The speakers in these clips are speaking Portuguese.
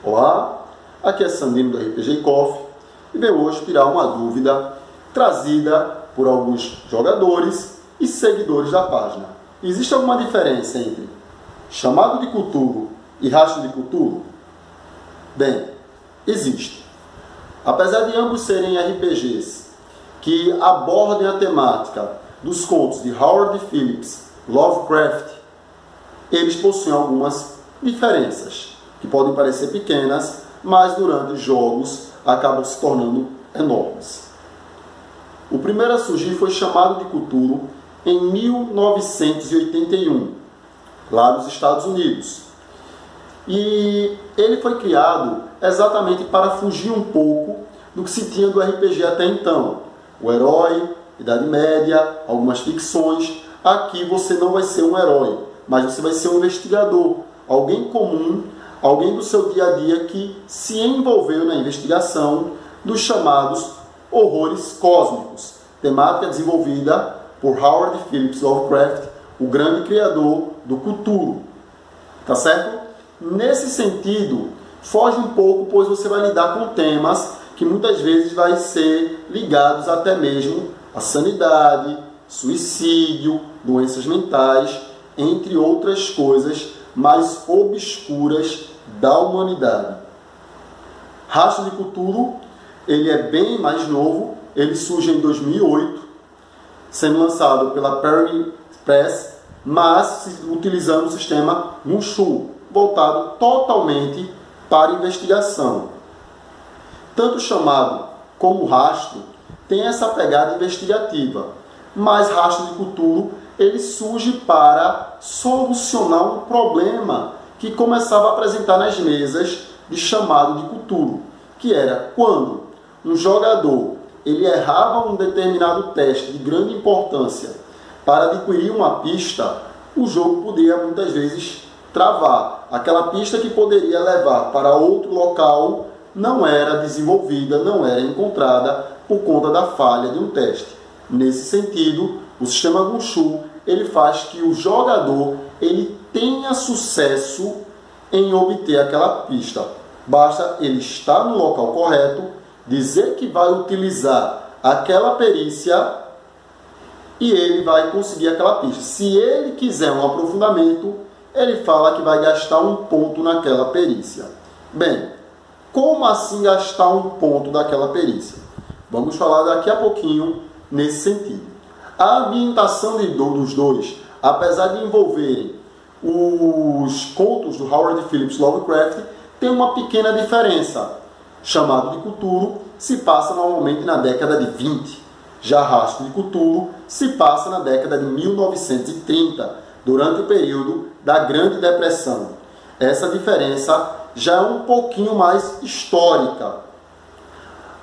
Olá, aqui é Sandino do RPG Coffee e venho hoje tirar uma dúvida trazida por alguns jogadores e seguidores da página. Existe alguma diferença entre chamado de Cthulhu e rastro de Cthulhu? Bem, existe. Apesar de ambos serem RPGs que abordem a temática dos contos de Howard Phillips Lovecraft, eles possuem algumas diferenças que podem parecer pequenas, mas durante os jogos acabam se tornando enormes. O primeiro a surgir foi chamado de Cthulhu em 1981, lá nos Estados Unidos. E ele foi criado exatamente para fugir um pouco do que se tinha do RPG até então. O herói, Idade Média, algumas ficções. Aqui você não vai ser um herói, mas você vai ser um investigador, alguém comum, alguém do seu dia a dia que se envolveu na investigação dos chamados horrores cósmicos, temática desenvolvida por Howard Phillips Lovecraft, o grande criador do Cthulhu. Tá certo? Nesse sentido, foge um pouco, pois você vai lidar com temas que muitas vezes vai ser ligados até mesmo à sanidade, suicídio, doenças mentais, entre outras coisas mais obscuras da humanidade. Rastro de Cthulhu, ele é bem mais novo, ele surge em 2008, sendo lançado pela Penguin Press, mas utilizando o sistema Mushu, voltado totalmente para investigação. Tanto o chamado como o rastro tem essa pegada investigativa, mas Rastro de Cthulhu ele surge para solucionar um problema que começava a apresentar nas mesas de chamado de Cthulhu, que era quando um jogador ele errava um determinado teste de grande importância para adquirir uma pista, o jogo podia muitas vezes travar. Aquela pista que poderia levar para outro local não era desenvolvida, não era encontrada por conta da falha de um teste. Nesse sentido, o sistema Mushu ele faz que o jogador ele tenha sucesso em obter aquela pista. Basta ele estar no local correto, dizer que vai utilizar aquela perícia e ele vai conseguir aquela pista. Se ele quiser um aprofundamento, ele fala que vai gastar um ponto naquela perícia. Bem, como assim gastar um ponto daquela perícia? Vamos falar daqui a pouquinho nesse sentido. A ambientação dos dois, apesar de envolverem os contos do Howard Phillips Lovecraft, tem uma pequena diferença. Chamado de Cthulhu se passa normalmente na década de 20. Já Rastro de Cthulhu se passa na década de 1930, durante o período da Grande Depressão. Essa diferença já é um pouquinho mais histórica.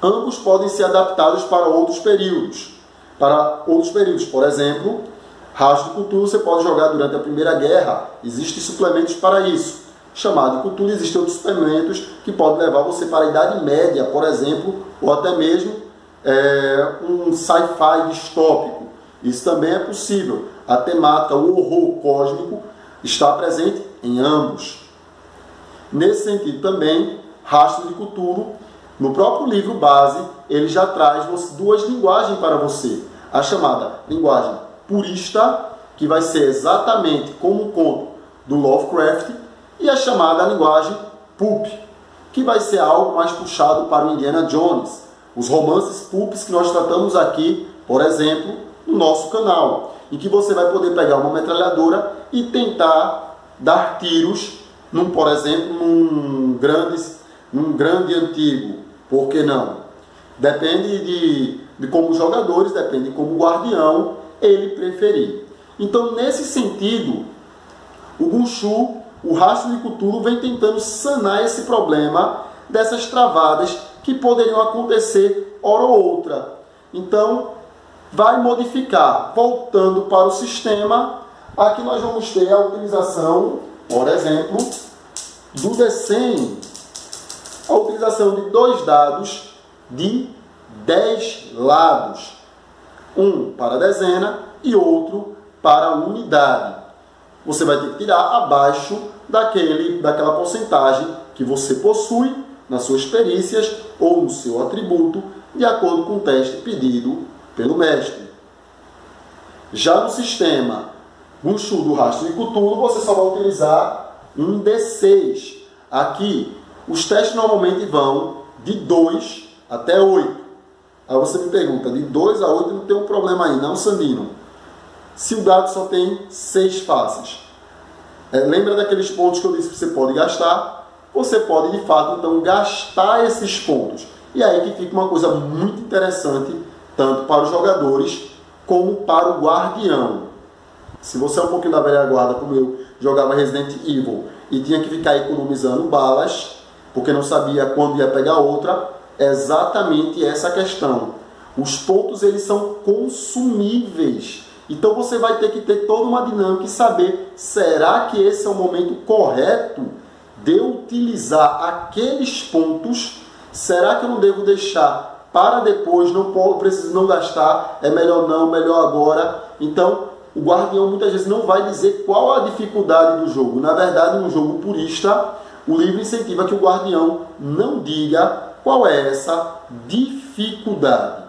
Ambos podem ser adaptados para outros períodos. Por exemplo, Rastro de Cthulhu você pode jogar durante a Primeira Guerra. Existem suplementos para isso. Chamado de Cthulhu, existem outros suplementos que podem levar você para a Idade Média, por exemplo, ou até mesmo um sci-fi distópico. Isso também é possível. A temática, o horror cósmico, está presente em ambos. Nesse sentido também, Rastro de Cthulhu, no próprio livro base, ele já traz duas linguagens para você. A chamada linguagem purista, que vai ser exatamente como o conto do Lovecraft, e a chamada linguagem pulp, que vai ser algo mais puxado para o Indiana Jones. Os romances pulps que nós tratamos aqui, por exemplo, no nosso canal, em que você vai poder pegar uma metralhadora e tentar dar tiros, por exemplo, num grande antigo. Por que não? Depende de como os jogadores, depende de como o guardião ele preferir. Então, nesse sentido, o Mushu, o Rastro de Cthulhu, vem tentando sanar esse problema dessas travadas que poderiam acontecer hora ou outra. Então, vai modificar, voltando para o sistema. Aqui nós vamos ter a utilização, por exemplo, do D100, a utilização de 2 dados de 10 lados, um para a dezena e outro para a unidade. Você vai ter que tirar abaixo daquela porcentagem que você possui nas suas perícias ou no seu atributo, de acordo com o teste pedido pelo mestre. Já no sistema Wushu do Rastro de Cthulhu, você só vai utilizar um D6. Aqui, os testes normalmente vão de 2 até 8. Aí você me pergunta, de 2 a 8 não tem um problema aí, não, Sandino? Se o dado só tem 6 faces. Lembra daqueles pontos que eu disse que você pode gastar? Você pode, de fato, então, gastar esses pontos. E aí que fica uma coisa muito interessante, tanto para os jogadores como para o guardião. Se você é um pouquinho da velha guarda, como eu, jogava Resident Evil e tinha que ficar economizando balas, porque não sabia quando ia pegar outra, é exatamente essa questão. Os pontos, eles são consumíveis. Então você vai ter que ter toda uma dinâmica e saber, será que esse é o momento correto de eu utilizar aqueles pontos? Será que eu não devo deixar para depois, não preciso não gastar, é melhor não, melhor agora? Então, o guardião muitas vezes não vai dizer qual a dificuldade do jogo. Na verdade, no jogo purista, o livro incentiva que o guardião não diga qual é essa dificuldade.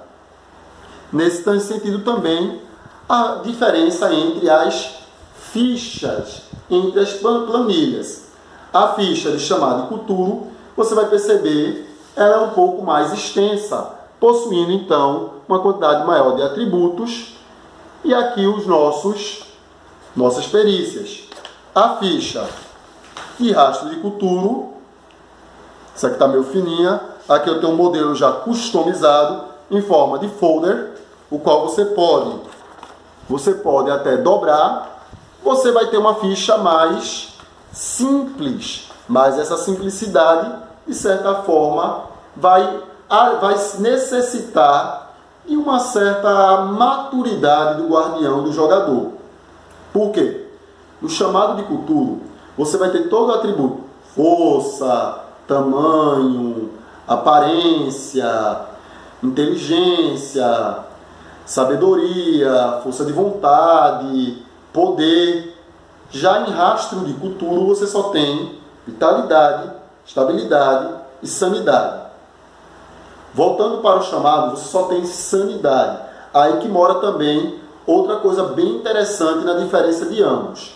Nesse sentido também, a diferença entre as fichas, entre as planilhas. A ficha de chamado de Cthulhu, você vai perceber, ela é um pouco mais extensa, possuindo então uma quantidade maior de atributos. E aqui os nossas perícias. A ficha de Rastro de Cthulhu, essa aqui está meio fininha. Aqui eu tenho um modelo já customizado em forma de folder, o qual você pode até dobrar. Você vai ter uma ficha mais simples, mas essa simplicidade, de certa forma, vai necessitar de uma certa maturidade do guardião, do jogador. Por quê? No chamado de Cthulhu, você vai ter todo o atributo: força, tamanho, aparência, inteligência, sabedoria, força de vontade, poder. Já em Rastro de Cthulhu, você só tem vitalidade, estabilidade e sanidade. Voltando para o chamado, você só tem sanidade. Aí que mora também outra coisa bem interessante na diferença de ambos.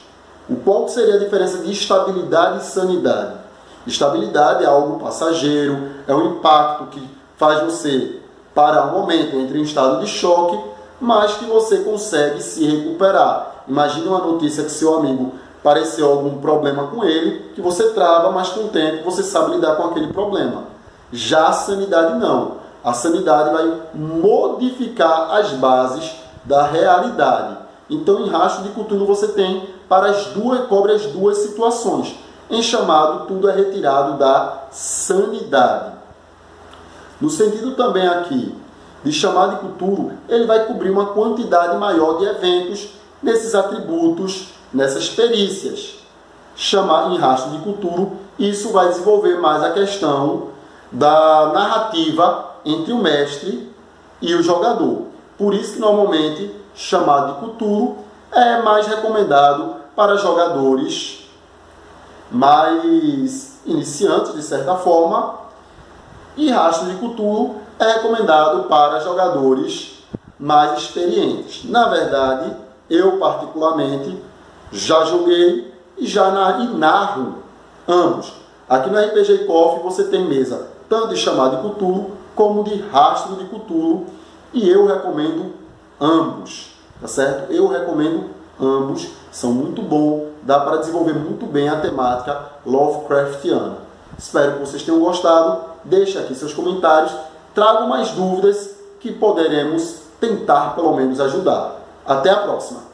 Qual seria a diferença de estabilidade e sanidade? Estabilidade é algo passageiro, é um impacto que faz você parar um momento, entre em estado de choque, mas que você consegue se recuperar. Imagine uma notícia que seu amigo pareceu algum problema com ele, que você trava, mas com o tempo você sabe lidar com aquele problema. Já a sanidade não. A sanidade vai modificar as bases da realidade. Então, em Rastro de Cthulhu você tem cobre as duas situações. Em chamado, tudo é retirado da sanidade. No sentido também aqui de chamado de Cthulhu, ele vai cobrir uma quantidade maior de eventos nesses atributos, nessas perícias. Chamar em Rastro de Cthulhu, isso vai desenvolver mais a questão da narrativa entre o mestre e o jogador. Por isso que normalmente chamado de Cthulhu é mais recomendado para jogadores mais iniciantes, de certa forma, e Rastro de Cthulhu é recomendado para jogadores mais experientes. Na verdade, eu particularmente já joguei e narro ambos. Aqui no RPG Coffee você tem mesa tanto de chamado de Cthulhu como de Rastro de Cthulhu, e eu recomendo ambos, tá certo? Eu recomendo ambos, são muito bons, dá para desenvolver muito bem a temática Lovecraftiana. Espero que vocês tenham gostado, deixe aqui seus comentários, tragam mais dúvidas que poderemos tentar pelo menos ajudar. Até a próxima!